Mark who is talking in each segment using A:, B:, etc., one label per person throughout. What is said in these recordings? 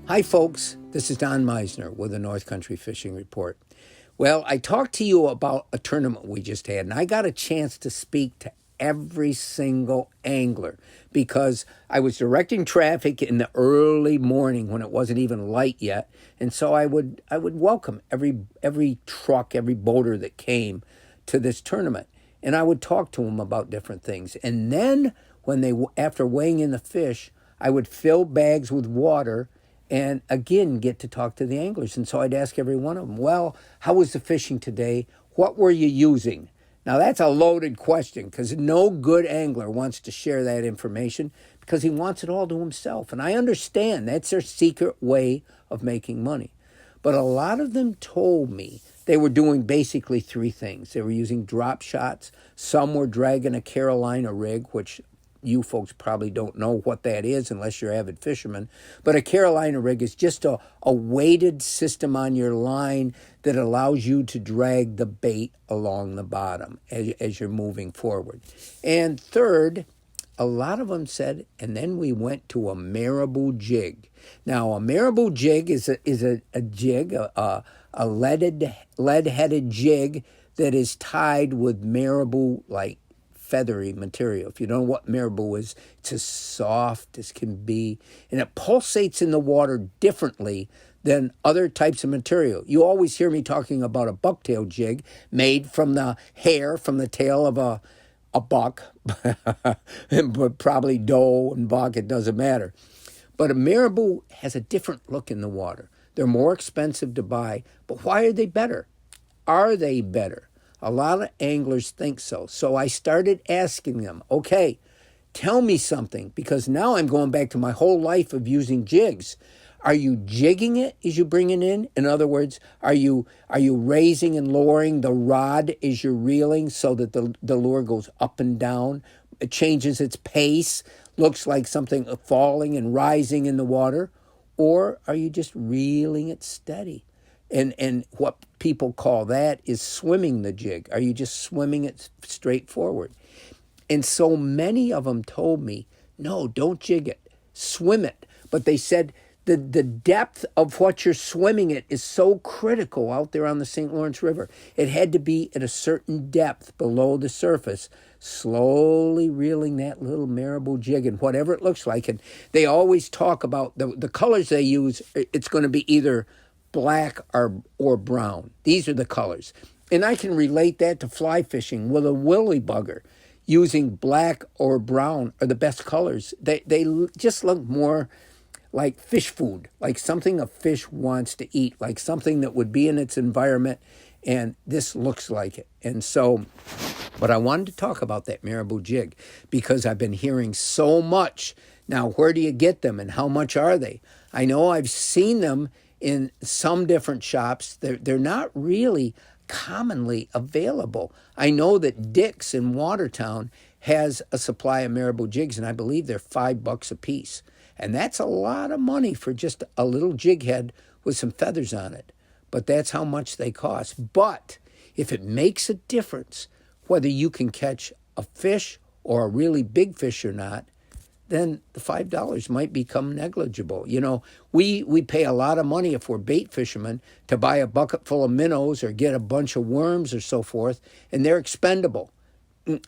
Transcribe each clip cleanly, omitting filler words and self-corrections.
A: Hi, folks. This is Don Meisner with the North Country Fishing Report. Well, I talked to you about a tournament we just had, and I got a chance to speak to every single angler because I was directing traffic in the early morning when it wasn't even light yet, and so I would welcome every truck, every boater that came to this tournament, and I would talk to them about different things. And then after weighing in the fish, I would fill bags with water and again get to talk to the anglers. And so I'd ask every one of them, well, how was the fishing today? What were you using? Now that's a loaded question because no good angler wants to share that information because he wants it all to himself. And I understand that's their secret way of making money. But a lot of them told me they were doing basically three things. They were using drop shots. Some were dragging a Carolina rig, which you folks probably don't know what that is unless you're avid fishermen. But a Carolina rig is just a weighted system on your line that allows you to drag the bait along the bottom as you're moving forward. And third, a lot of them said, and then we went to a Marabou jig. Now, a Marabou jig is a jig, a lead-headed jig that is tied with Marabou, like feathery material. If you don't know what Marabou is, it's as soft as can be, and it pulsates in the water differently than other types of material. You always hear me talking about a bucktail jig made from the hair from the tail of a buck, but probably doe and buck, it doesn't matter. But a Marabou has a different look in the water. They're more expensive to buy, but why are they better? Are they better? A lot of anglers think so. So I started asking them, okay, tell me something, because now I'm going back to my whole life of using jigs. Are you jigging it as you bring it in? In other words, are you raising and lowering the rod as you're reeling so that the lure goes up and down? It changes its pace, looks like something falling and rising in the water? Or are you just reeling it steady? And what people call that is swimming the jig. Are you just swimming it straight forward? And so many of them told me, no, don't jig it, swim it. But they said the depth of what you're swimming it is so critical out there on the St. Lawrence River. It had to be at a certain depth below the surface, slowly reeling that little Marabou jig and whatever it looks like. And they always talk about the colors they use. It's going to be either black or brown. These are the colors. And I can relate that to fly fishing with a willy bugger. Using black or brown are the best colors. They just look more like fish food, like something a fish wants to eat, like something that would be in its environment, and this looks like it. And so, but I wanted to talk about that Marabou jig because I've been hearing so much. Now, where do you get them and how much are they? I know I've seen them in some different shops. They're not really commonly available. I know that Dick's in Watertown has a supply of Marabou jigs, and I believe they're $5 a piece. And that's a lot of money for just a little jig head with some feathers on it. But that's how much they cost. But if it makes a difference whether you can catch a fish or a really big fish or not, then the $5 might become negligible. You know, we pay a lot of money if we're bait fishermen to buy a bucket full of minnows or get a bunch of worms or so forth, and they're expendable.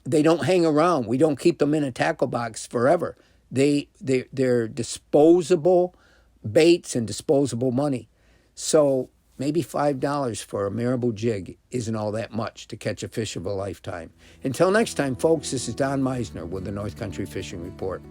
A: They don't hang around. We don't keep them in a tackle box forever. They're disposable baits and disposable money. So maybe $5 for a Marabou jig isn't all that much to catch a fish of a lifetime. Until next time, folks, this is Don Meisner with the North Country Fishing Report.